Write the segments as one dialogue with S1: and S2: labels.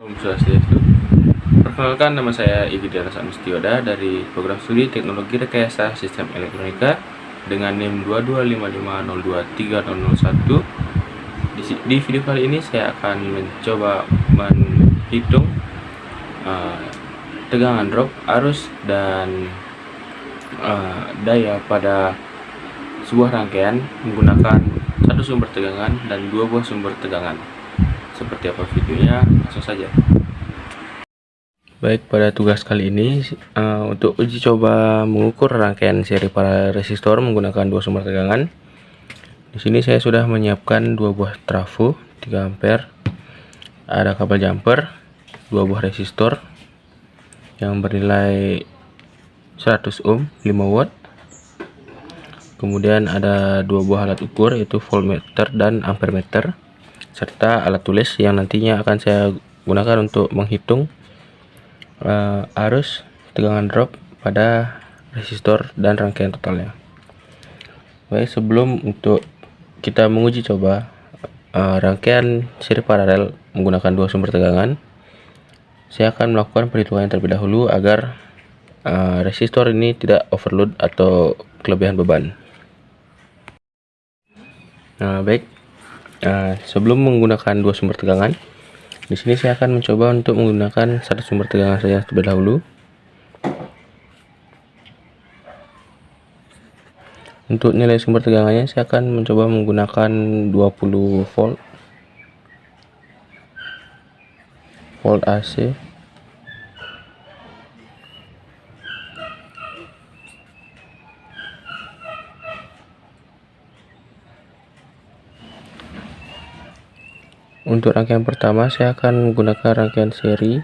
S1: Om Swastiastu. Perkenalkan, nama saya Igi Dianas Anustioda dari Program Studi Teknologi Rekayasa Sistem Elektronika dengan NIM 225502301. Di video kali ini saya akan mencoba menghitung tegangan drop, arus, dan daya pada sebuah rangkaian menggunakan satu sumber tegangan dan dua buah sumber tegangan. Seperti apa videonya, langsung saja. Baik, pada tugas kali ini untuk uji coba mengukur rangkaian seri para resistor menggunakan dua sumber tegangan. Di sini saya sudah menyiapkan dua buah trafo 3 ampere, ada kabel jumper, dua buah resistor yang bernilai 100 ohm 5 watt. Kemudian ada dua buah alat ukur, yaitu voltmeter dan ampermeter, serta alat tulis yang nantinya akan saya gunakan untuk menghitung arus, tegangan drop pada resistor dan rangkaian totalnya. Baik, sebelum untuk kita menguji coba rangkaian seri paralel menggunakan dua sumber tegangan, saya akan melakukan perhitungan terlebih dahulu agar resistor ini tidak overload atau kelebihan beban. Sebelum menggunakan dua sumber tegangan, di sini saya akan mencoba untuk menggunakan satu sumber tegangan saja terlebih dahulu. Untuk nilai sumber tegangannya saya akan mencoba menggunakan 20 volt AC. Untuk rangkaian pertama saya akan menggunakan rangkaian seri.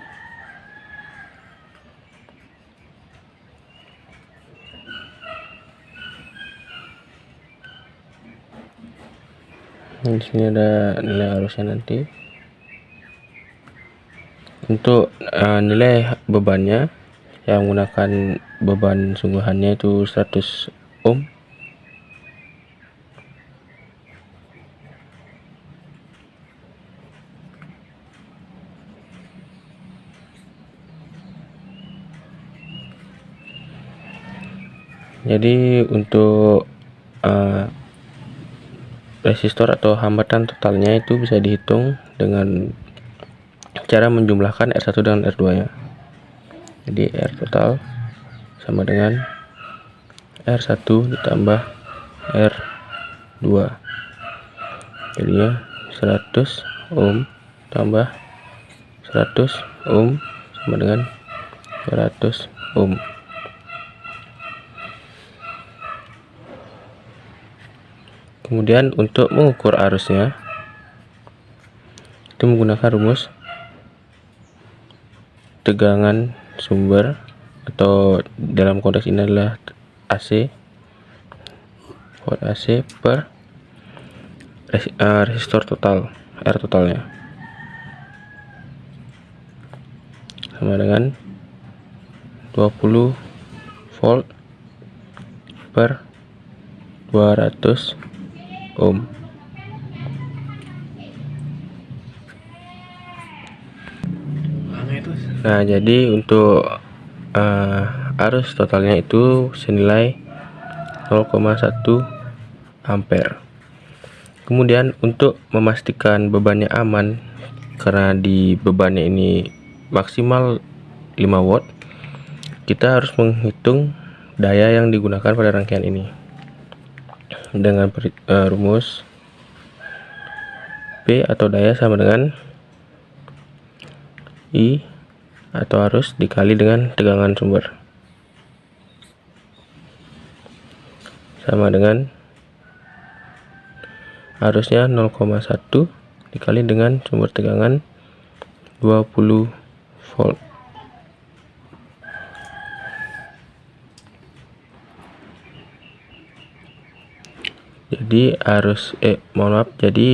S1: Di sini ada nilai arusnya nanti. Untuk nilai bebannya, yang menggunakan beban sungguhannya itu 100 ohm. Jadi untuk resistor atau hambatan totalnya itu bisa dihitung dengan cara menjumlahkan R1 dengan R2 nya. Jadi R total sama dengan R1 ditambah R2, jadinya 100 ohm tambah 100 ohm sama dengan 200 ohm. Kemudian untuk mengukur arusnya itu menggunakan rumus tegangan sumber, atau dalam konteks ini adalah AC, volt AC per resistor total, R totalnya, sama dengan 20 volt per 200 ohm. Nah, jadi untuk arus totalnya itu senilai 0,1 ampere. Kemudian untuk memastikan bebannya aman, karena di bebannya ini maksimal 5 watt, kita harus menghitung daya yang digunakan pada rangkaian ini dengan rumus P atau daya sama dengan I atau arus dikali dengan tegangan sumber, sama dengan arusnya 0,1 dikali dengan sumber tegangan 20 volt. Jadi jadi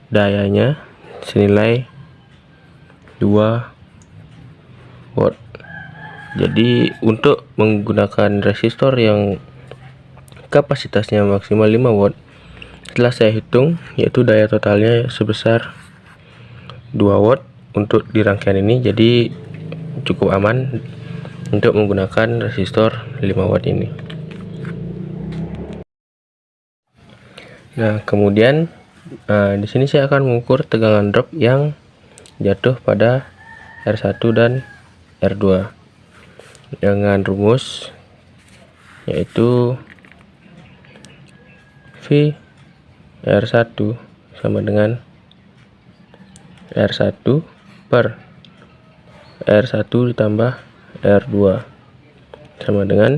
S1: dayanya senilai 2 watt. Jadi untuk menggunakan resistor yang kapasitasnya maksimal 5 watt, setelah saya hitung, yaitu daya totalnya sebesar 2 watt untuk di rangkaian ini, jadi cukup aman untuk menggunakan resistor 5 watt ini. Nah, kemudian di sini saya akan mengukur tegangan drop yang jatuh pada R1 dan R2 dengan rumus yaitu V R1 sama dengan R1 per R1 ditambah R2 sama dengan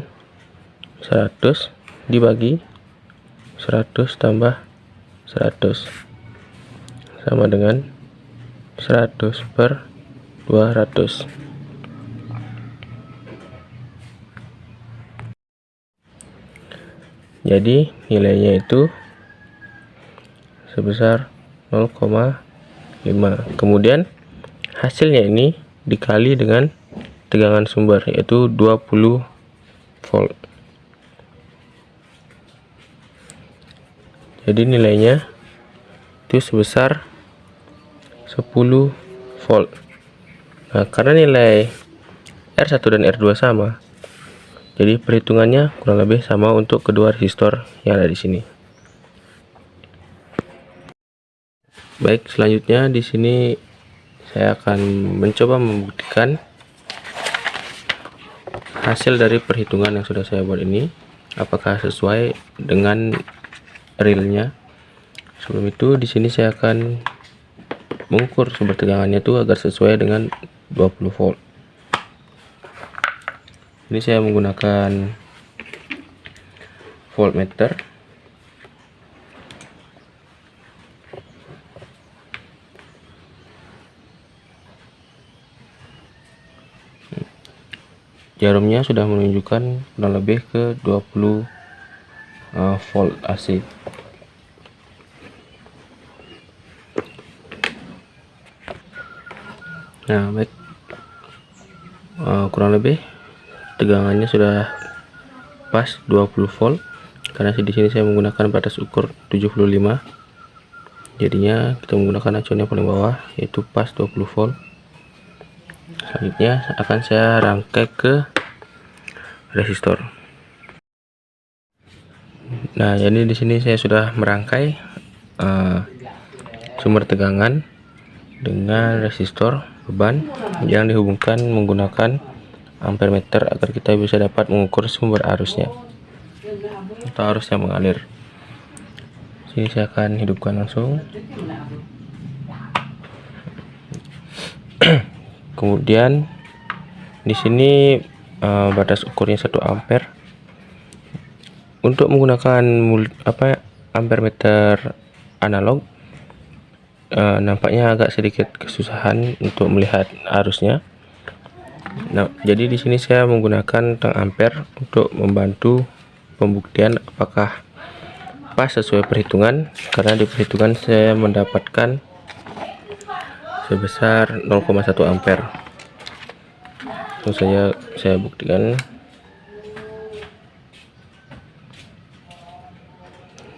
S1: 100 dibagi 100 tambah 100 sama dengan 100 per 200. Jadi nilainya itu sebesar 0,5. Kemudian hasilnya ini dikali dengan tegangan sumber yaitu 20 volt. Jadi nilainya itu sebesar 10 volt. Nah, karena nilai R1 dan R2 sama, jadi perhitungannya kurang lebih sama untuk kedua resistor yang ada di sini. Baik, selanjutnya di sini saya akan mencoba membuktikan hasil dari perhitungan yang sudah saya buat ini apakah sesuai dengan realnya. Sebelum itu di sini saya akan mengukur sumber tegangannya itu agar sesuai dengan 20 volt. Ini saya menggunakan voltmeter. Jarumnya sudah menunjukkan kurang lebih ke 20 volt AC. Nah, baik, kurang lebih tegangannya sudah pas 20 volt karena di sini saya menggunakan batas ukur 75. Jadinya kita menggunakan acuan yang paling bawah yaitu pas 20 volt. Selanjutnya akan saya rangkai ke resistor. Nah, jadi di sini saya sudah merangkai sumber tegangan dengan resistor beban yang dihubungkan menggunakan ampermeter agar kita bisa dapat mengukur sumber arusnya atau arus yang mengalir. Sini saya akan hidupkan langsung. Kemudian di sini batas ukurnya 1 ampere. Untuk menggunakan ampermeter analog nampaknya agak sedikit kesusahan untuk melihat arusnya. Nah, jadi di sini saya menggunakan tang ampere untuk membantu pembuktian apakah pas sesuai perhitungan, karena di perhitungan saya mendapatkan sebesar 0,1 ampere. Langsung saja saya buktikan.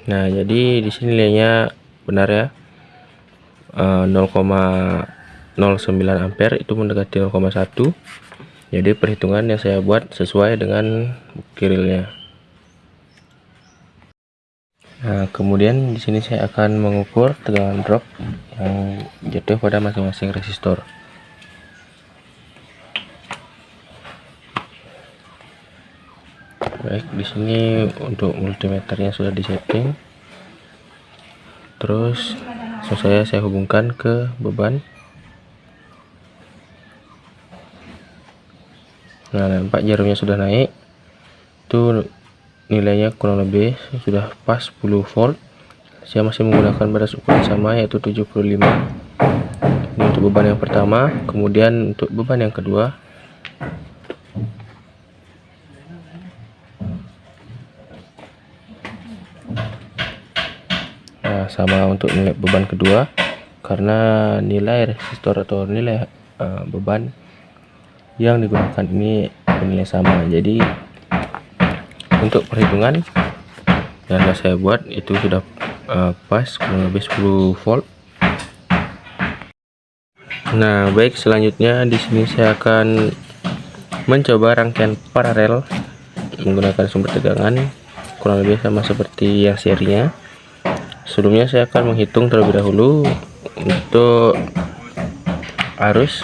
S1: Nah, jadi di sini nilainya benar ya, 0,09 ampere itu mendekati 0,1. Jadi perhitungan yang saya buat sesuai dengan bukti realnya. Nah, kemudian di sini saya akan mengukur tegangan drop yang jatuh pada masing-masing resistor. Baik, di sini untuk multimeternya sudah disetting. Terus saya hubungkan ke beban. Nah, nampak jarumnya sudah naik. Itu nilainya kurang lebih sudah pas 10 volt. Saya masih menggunakan batas ukur yang sama yaitu 75. Ini untuk beban yang pertama, kemudian untuk beban yang kedua. Nah, sama untuk nilai beban kedua, karena nilai resistor atau nilai beban yang digunakan ini nilai sama. Jadi untuk perhitungan yang saya buat itu sudah pas kurang lebih 10 volt. Nah, baik, selanjutnya di sini saya akan mencoba rangkaian paralel menggunakan sumber tegangan kurang lebih sama seperti yang serinya. Sebelumnya saya akan menghitung terlebih dahulu untuk arus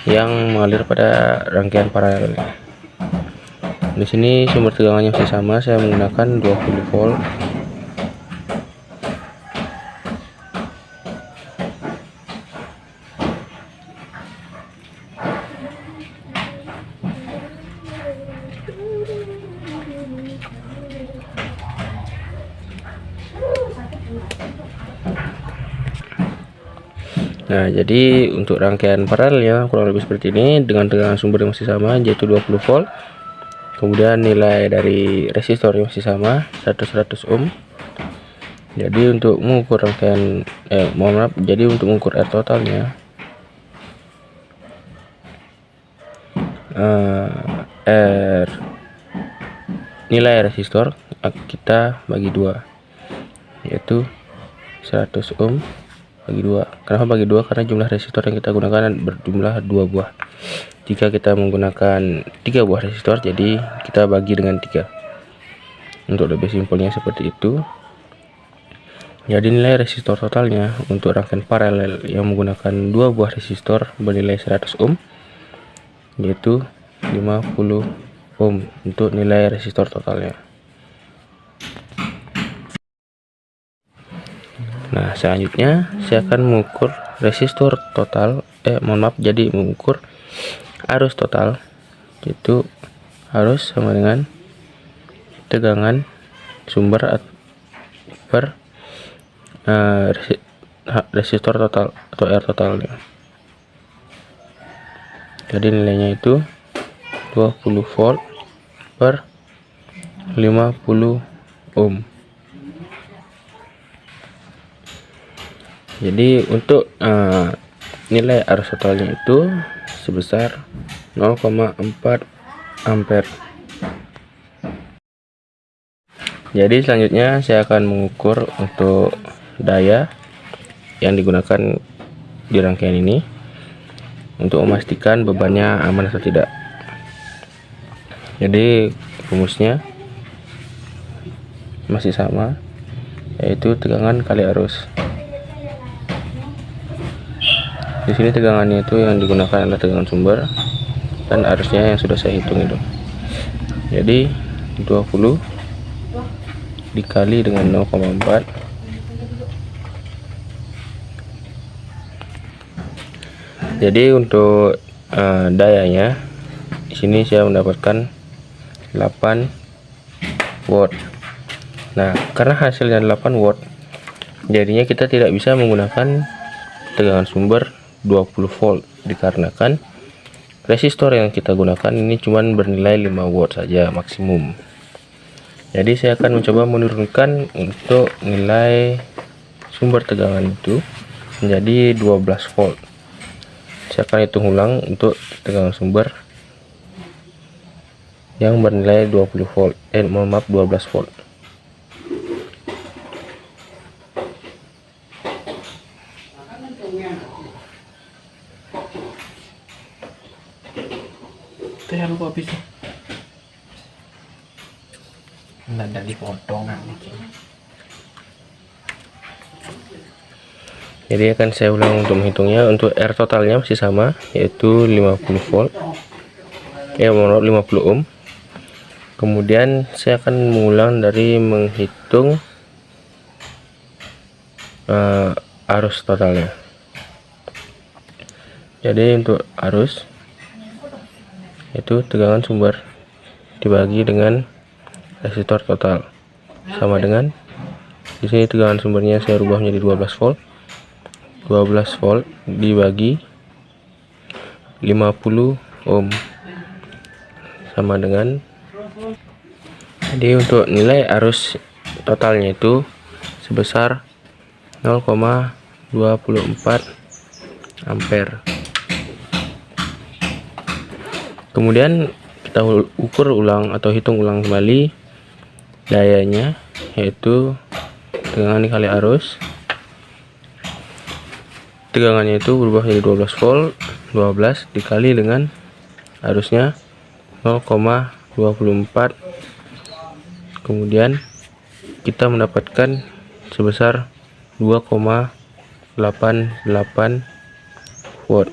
S1: yang mengalir pada rangkaian paralel. Di sini sumber tegangannya masih sama, saya menggunakan 20 volt. Nah, jadi untuk rangkaian paralelnya kurang lebih seperti ini dengan tegangan sumber yang masih sama, yaitu 20 volt. Kemudian nilai dari resistor yang masih sama, 100 ohm. Jadi untuk mengukur rangkaian jadi untuk mengukur R totalnya, R nilai resistor kita bagi 2, yaitu 100 ohm bagi 2. Kenapa bagi 2? Karena jumlah resistor yang kita gunakan berjumlah 2 buah. Jika kita menggunakan 3 buah resistor, jadi kita bagi dengan 3. Untuk lebih simpelnya seperti itu. Jadi nilai resistor totalnya untuk rangkaian paralel yang menggunakan 2 buah resistor bernilai 100 ohm, yaitu 50 ohm untuk nilai resistor totalnya. Nah, selanjutnya saya akan mengukur resistor total, jadi mengukur arus total, yaitu arus sama dengan tegangan sumber per resistor total atau R totalnya. Jadi nilainya itu 20 volt per 50 ohm. Jadi untuk nilai arus totalnya itu sebesar 0,4 ampere. Jadi selanjutnya saya akan mengukur untuk daya yang digunakan di rangkaian ini untuk memastikan bebannya aman atau tidak. Jadi rumusnya masih sama, yaitu tegangan kali arus. Di sini tegangannya itu yang digunakan adalah tegangan sumber dan arusnya yang sudah saya hitung itu. Jadi 20 dikali dengan 0,4 jadi untuk dayanya di sini saya mendapatkan 8 watt. Nah, karena hasilnya 8 watt, jadinya kita tidak bisa menggunakan tegangan sumber 20 volt dikarenakan resistor yang kita gunakan ini cuma bernilai 5 watt saja maksimum. Jadi saya akan mencoba menurunkan untuk nilai sumber tegangan itu menjadi 12 volt. Saya akan hitung ulang untuk tegangan sumber yang bernilai 20 volt, 12 volt.
S2: Saya lupa bisa. Nada dipotong nanti.
S1: Jadi akan saya ulang untuk menghitungnya. Untuk R totalnya masih sama, yaitu 50 volt, 50 ohm. Kemudian saya akan mengulang dari menghitung arus totalnya. Jadi untuk arus itu tegangan sumber dibagi dengan resistor total sama dengan, di sini tegangan sumbernya saya rubah menjadi 12 volt. 12 volt dibagi 50 ohm sama dengan, jadi untuk nilai arus totalnya itu sebesar 0,24 ampere. Kemudian kita ukur ulang atau hitung ulang kembali dayanya, yaitu tegangan dikali arus tegangannya itu berubah jadi 12 volt. 12 dikali dengan arusnya 0,24, kemudian kita mendapatkan sebesar 2,88 watt.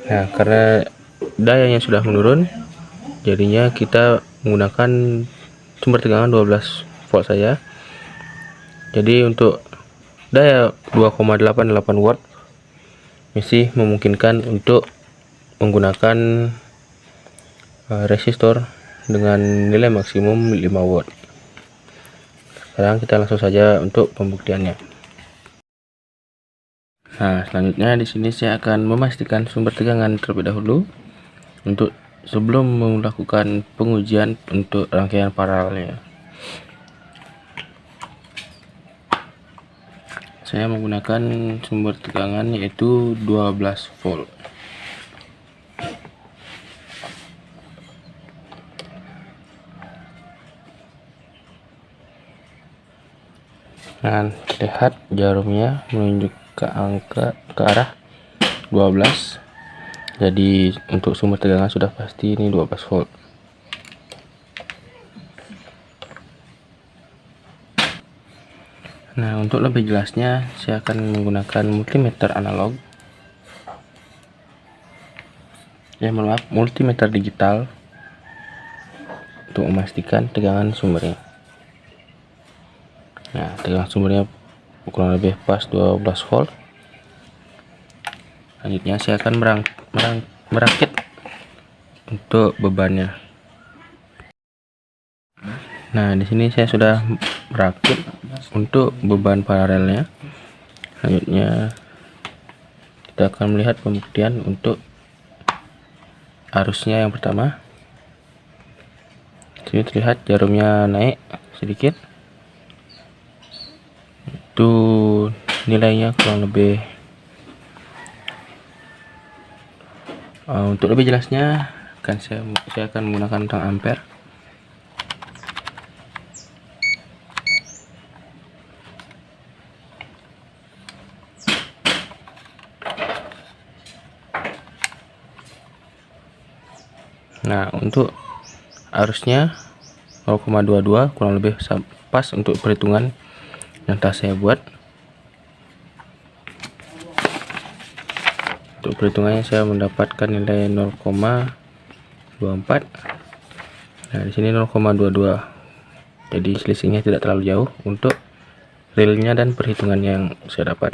S1: Nah, karena dayanya sudah menurun, jadinya kita menggunakan sumber tegangan 12 volt saja. Jadi untuk daya 2,88 watt masih memungkinkan untuk menggunakan resistor dengan nilai maksimum 5 watt. Sekarang kita langsung saja untuk pembuktiannya. Nah, selanjutnya di sini saya akan memastikan sumber tegangan terlebih dahulu untuk sebelum melakukan pengujian untuk rangkaian paralelnya. Saya menggunakan sumber tegangan yaitu 12 volt. Nah, lihat jarumnya menunjuk ke arah 12. Jadi untuk sumber tegangan sudah pasti ini 12 volt. Nah, untuk lebih jelasnya saya akan menggunakan multimeter analog. Maaf, multimeter digital untuk memastikan tegangan sumbernya. Nah, tegangan sumbernya kurang lebih pas 12 volt. Selanjutnya saya akan merakit untuk bebannya. Nah, di sini saya sudah merakit untuk beban paralelnya. Selanjutnya kita akan melihat pembuktian untuk arusnya yang pertama. Sini terlihat jarumnya naik sedikit. Itu nilainya kurang lebih. Untuk lebih jelasnya saya akan menggunakan tang ampere. Nah, untuk arusnya 0,22 kurang lebih pas untuk perhitungan yang telah saya buat. Untuk perhitungannya saya mendapatkan nilai 0,24. Nah, di sini 0,22. Jadi selisihnya tidak terlalu jauh untuk realnya dan perhitungan yang saya dapat.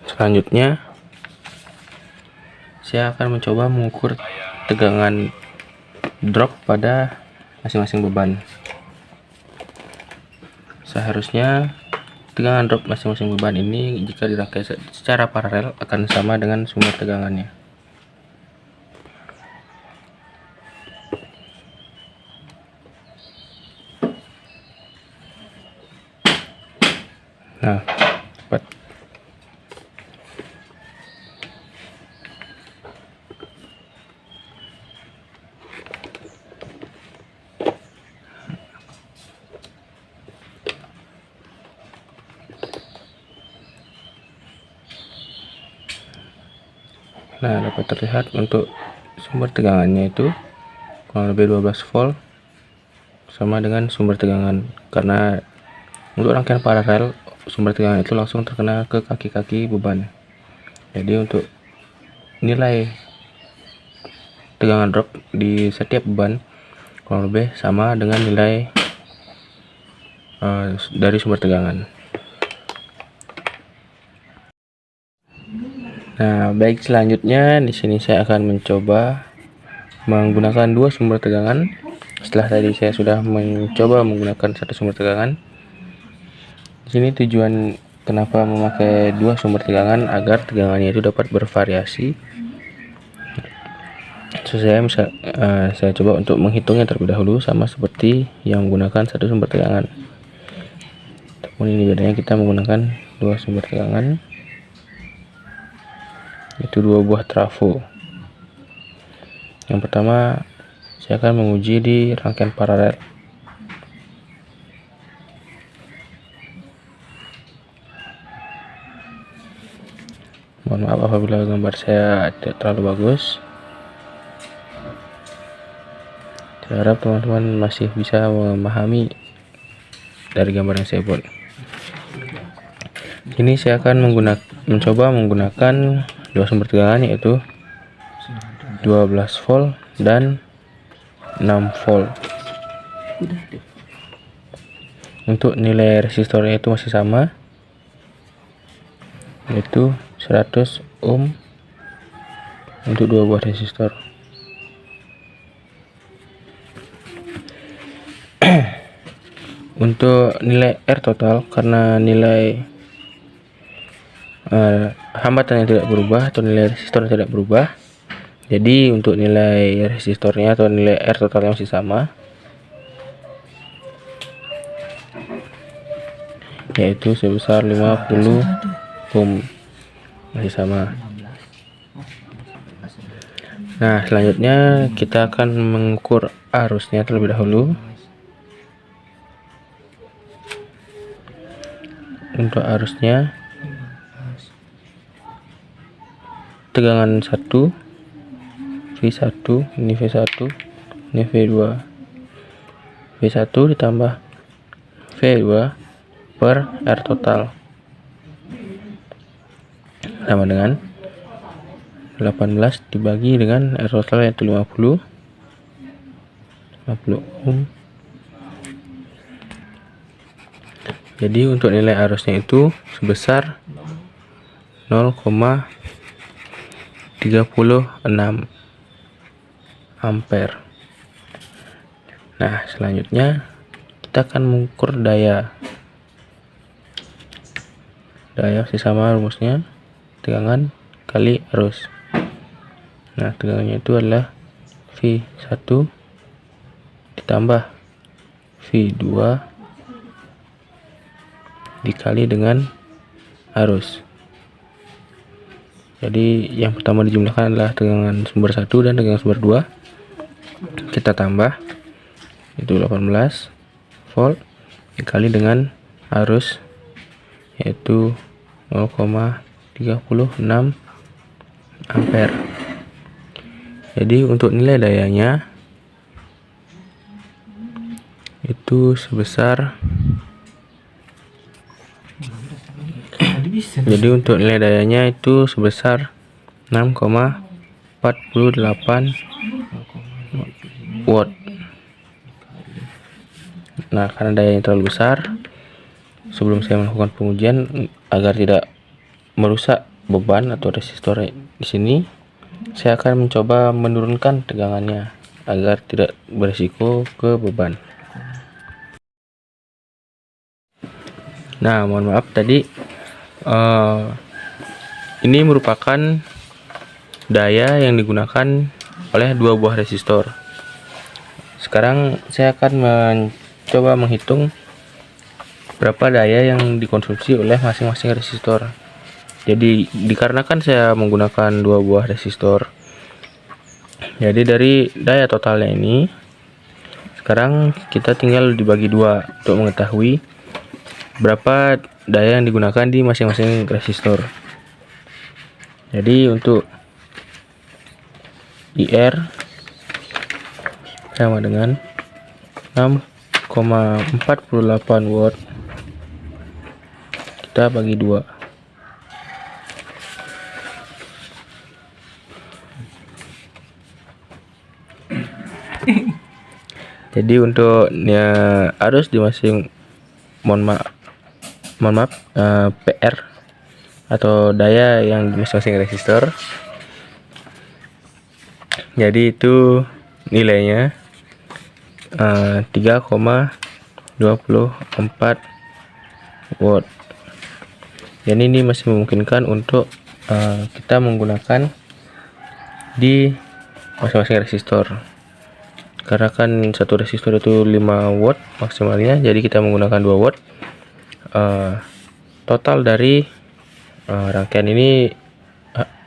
S1: Selanjutnya saya akan mencoba mengukur tegangan drop pada masing-masing beban. Seharusnya tegangan drop masing-masing beban ini jika dirangkai secara paralel akan sama dengan sumber tegangannya. Nah, cepat. Nah, dapat terlihat untuk sumber tegangannya itu kurang lebih 12 volt sama dengan sumber tegangan, karena untuk rangkaian paralel sumber tegangan itu langsung terkena ke kaki-kaki beban. Jadi untuk nilai tegangan drop di setiap beban kurang lebih sama dengan nilai dari sumber tegangan. Nah, baik, selanjutnya di sini saya akan mencoba menggunakan dua sumber tegangan. Setelah tadi saya sudah mencoba menggunakan satu sumber tegangan. Di sini tujuan kenapa memakai dua sumber tegangan agar tegangannya itu dapat bervariasi. So, saya coba untuk menghitungnya terlebih dahulu sama seperti yang menggunakan satu sumber tegangan. Namun ini bedanya, kita menggunakan dua sumber tegangan, itu dua buah trafo. Yang pertama saya akan menguji di rangkaian paralel. Mohon maaf apabila gambar saya tidak terlalu bagus. Saya harap teman-teman masih bisa memahami dari gambar yang saya buat. Ini saya akan mencoba menggunakan dua sumber tegangan, yaitu 12 volt dan 6 volt. Untuk nilai resistornya itu masih sama, yaitu 100 ohm untuk dua buah resistor. Untuk nilai R total, karena nilai hambatan yang tidak berubah atau nilai resistor yang tidak berubah, jadi untuk nilai resistornya atau nilai R totalnya masih sama, yaitu sebesar 50 ohm, masih sama. Nah, selanjutnya kita akan mengukur arusnya terlebih dahulu. Untuk arusnya, tegangan 1 V1, ini V1, ini V2. V1 ditambah V2 per R total sama dengan 18 dibagi dengan R total, yaitu 50 ohm. Jadi untuk nilai arusnya itu sebesar 0,36 ampere. Nah, selanjutnya kita akan mengukur daya. Daya masih sama rumusnya, tegangan kali arus. Nah, tegangannya itu adalah V1 ditambah V2 dikali dengan arus. Jadi yang pertama dijumlahkan adalah tegangan sumber 1 dan tegangan sumber 2. Kita tambah, itu 18 volt dikali dengan arus, yaitu 0,36 ampere. Jadi untuk nilai dayanya itu sebesar, jadi untuk nilai dayanya itu sebesar 6,48 watt. Nah, karena dayanya terlalu besar, sebelum saya melakukan pengujian agar tidak merusak beban atau resistor di sini, saya akan mencoba menurunkan tegangannya agar tidak berisiko ke beban. Nah, mohon maaf tadi ini merupakan daya yang digunakan oleh dua buah resistor. Sekarang saya akan mencoba menghitung berapa daya yang dikonsumsi oleh masing-masing resistor. Jadi dikarenakan saya menggunakan dua buah resistor, jadi dari daya totalnya ini sekarang kita tinggal dibagi dua untuk mengetahui berapa daya yang digunakan di masing-masing resistor. Jadi untuk IR sama dengan 6,48 watt, kita bagi dua. Jadi untuk arus di mohon maaf PR atau daya yang di masing-masing resistor, jadi itu nilainya 3,24 watt. Jadi ini masih memungkinkan untuk kita menggunakan di masing-masing resistor, karena kan satu resistor itu 5 watt maksimalnya, jadi kita menggunakan 2 watt. Total dari rangkaian ini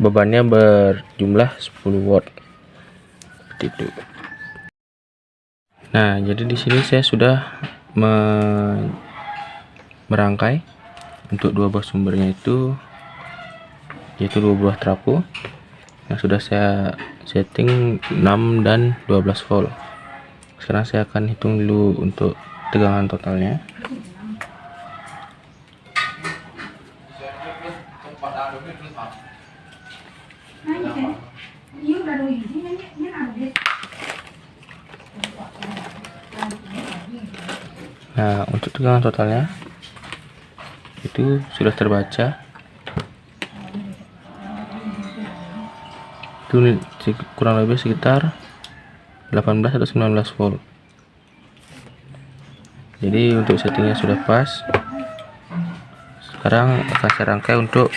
S1: bebannya berjumlah 10 watt seperti itu. Nah, jadi di sini saya sudah merangkai untuk dua buah sumbernya itu yaitu 2 buah trafo yang sudah saya setting 6 dan 12 volt. Sekarang saya akan hitung dulu untuk tegangan totalnya. Nah, untuk tegangan totalnya itu sudah terbaca. Itu kurang lebih sekitar 18 atau 19 volt. Jadi untuk settingnya sudah pas. Sekarang akan saya rangkai untuk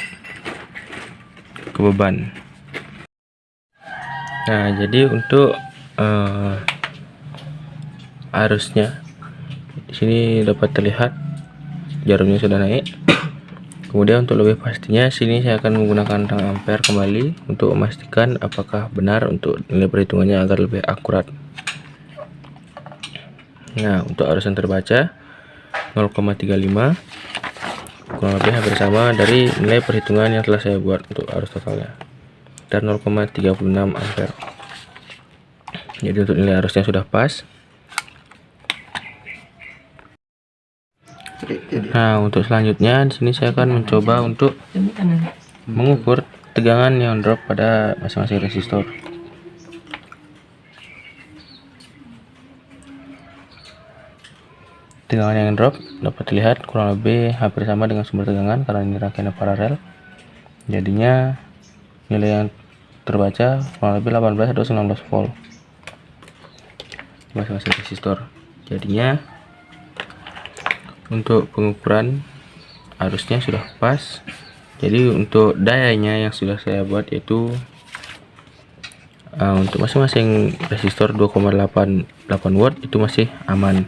S1: ke beban. Nah, jadi untuk arusnya di sini dapat terlihat jarumnya sudah naik. Kemudian untuk lebih pastinya sini saya akan menggunakan tang ampere kembali untuk memastikan apakah benar untuk nilai perhitungannya agar lebih akurat. Nah, untuk arus yang terbaca 0,35 kurang lebih hampir sama dari nilai perhitungan yang telah saya buat untuk arus totalnya, dan 0,36 ampere. Jadi untuk nilai arusnya sudah pas. Nah, untuk selanjutnya di sini saya akan mencoba untuk mengukur tegangan yang drop pada masing-masing resistor. Tegangan yang drop dapat dilihat kurang lebih hampir sama dengan sumber tegangan karena ini rangkaian paralel. Jadinya nilai yang terbaca kurang lebih 18 atau 19 volt masing-masing resistor. Jadinya untuk pengukuran arusnya sudah pas. Jadi untuk dayanya yang sudah saya buat yaitu untuk masing-masing resistor 2,88 watt itu masih aman.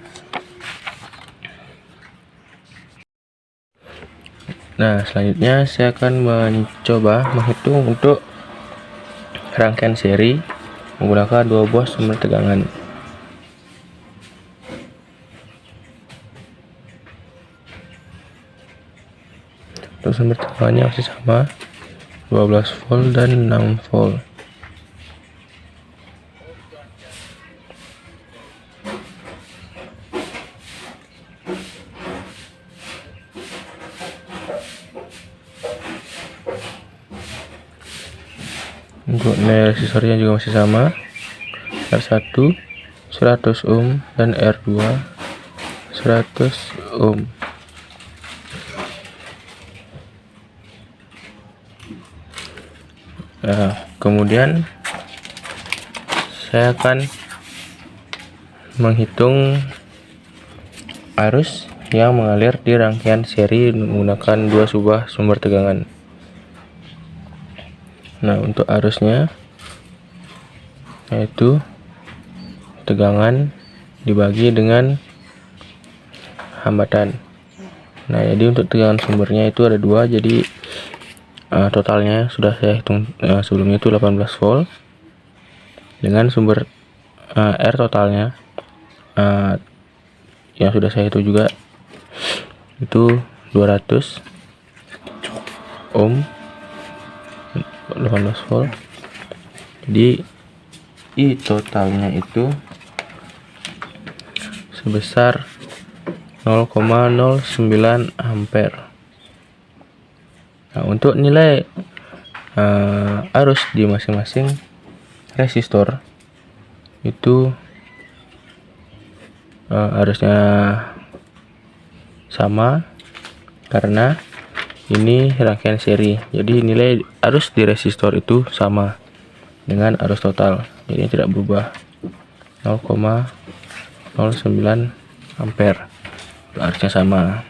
S1: Nah, selanjutnya saya akan mencoba menghitung untuk rangkaian seri menggunakan 2 buah sumber tegangan. Untuk sumber tegangannya masih sama, 12 volt dan 6 volt. Untuk nilai resistornya juga masih sama, R1 100 ohm dan R2 100 ohm. Nah, kemudian saya akan menghitung arus yang mengalir di rangkaian seri menggunakan 2 buah sumber tegangan. Nah, untuk arusnya yaitu tegangan dibagi dengan hambatan. Nah, jadi untuk tegangan sumbernya itu ada 2, jadi totalnya sudah saya hitung sebelumnya itu 18 volt dengan sumber R totalnya yang sudah saya hitung juga itu 200 ohm 18 volt. Jadi I totalnya itu sebesar 0,09 ampere. Nah, untuk nilai arus di masing-masing resistor itu arusnya sama karena ini rangkaian seri. Jadi nilai arus di resistor itu sama dengan arus total, jadi tidak berubah, 0,09 ampere. Arusnya sama.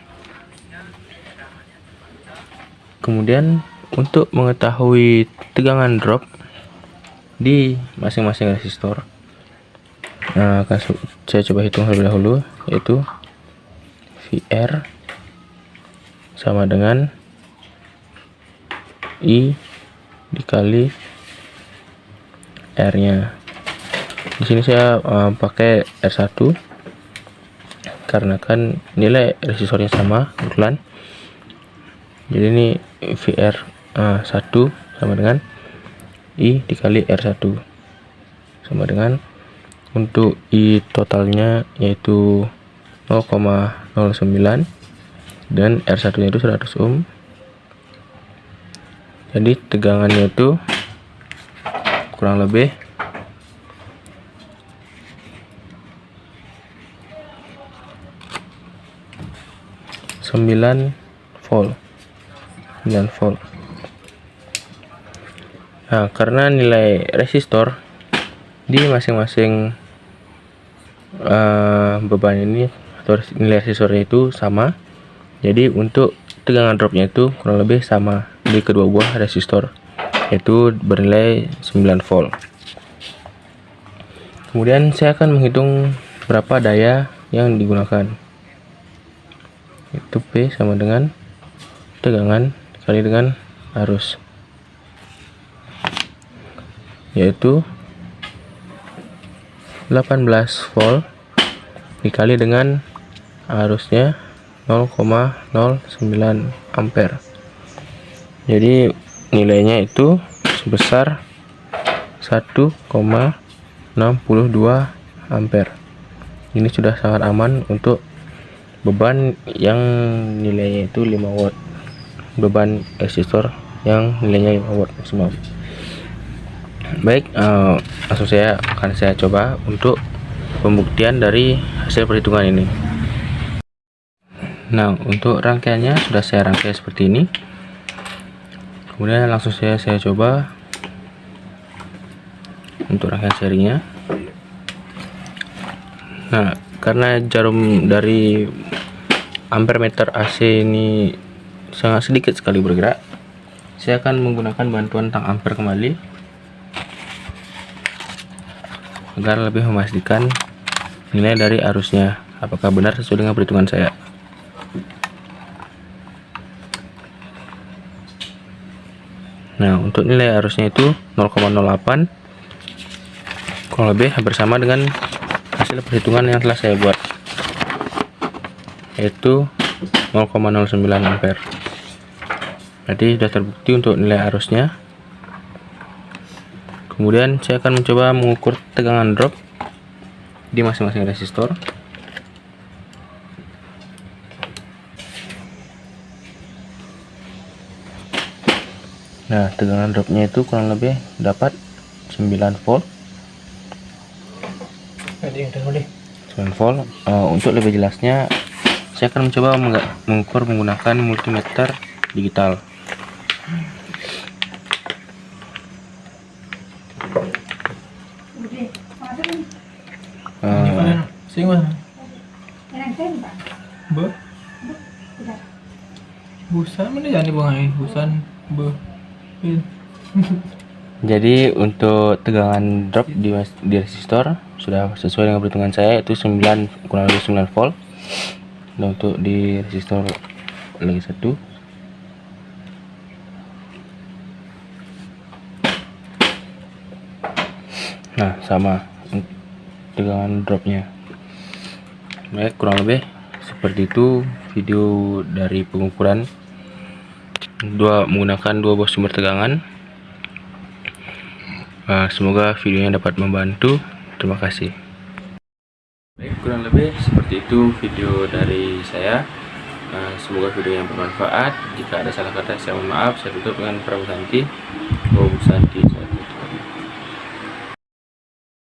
S1: Kemudian untuk mengetahui tegangan drop di masing-masing resistor, akan saya coba hitung terlebih dahulu, yaitu VR sama dengan I dikali R-nya. Di sini saya pakai R1 karena kan nilai resistornya sama kebetulan. Jadi ini VR 1 sama dengan I dikali R1 sama dengan, untuk I totalnya yaitu 0,09 dan R1 nya itu 100 ohm. Jadi tegangannya itu kurang lebih 9 volt. Nah, karena nilai resistor di masing-masing beban ini atau nilai resistornya itu sama, jadi untuk tegangan dropnya itu kurang lebih sama di kedua buah resistor, yaitu bernilai 9 volt. Kemudian saya akan menghitung berapa daya yang digunakan, itu P sama dengan tegangan dikali dengan arus, yaitu 18 volt dikali dengan arusnya 0,09 ampere. Jadi nilainya itu sebesar 1,62 ampere. Ini sudah sangat aman untuk beban yang nilainya itu 5 watt, beban resistor yang nilainya 5 watt maksimal. Baik, langsung saya coba untuk pembuktian dari hasil perhitungan ini. Nah, untuk rangkaiannya sudah saya rangkai seperti ini. Kemudian langsung saya coba untuk rangkaian serinya. Nah, karena jarum dari ampermeter AC ini sangat sedikit sekali bergerak, saya akan menggunakan bantuan tang ampere kembali agar lebih memastikan nilai dari arusnya apakah benar sesuai dengan perhitungan saya. Nah, untuk nilai arusnya itu 0,08, kurang lebih hampir sama dengan hasil perhitungan yang telah saya buat, yaitu 0,09 ampere. Jadi sudah terbukti untuk nilai arusnya. Kemudian saya akan mencoba mengukur tegangan drop di masing-masing resistor. Nah, tegangan dropnya itu kurang lebih dapat 9 volt. 9 volt. Untuk lebih jelasnya, saya akan mencoba mengukur menggunakan multimeter digital.
S2: Busan mana jangan dibuang busan
S1: Jadi untuk tegangan drop di resistor sudah sesuai dengan perhitungan saya, yaitu kurang lebih 9 volt. Dan untuk di resistor lagi satu, nah sama tegangan dropnya. Baik, kurang lebih seperti itu video dari pengukuran menggunakan dua buah sumber tegangan. Semoga videonya dapat membantu. Terima kasih. Baik, kurang lebih seperti itu video dari saya. Semoga video yang bermanfaat. Jika ada salah kata saya mohon maaf. Saya tutup dengan Prabu Santi.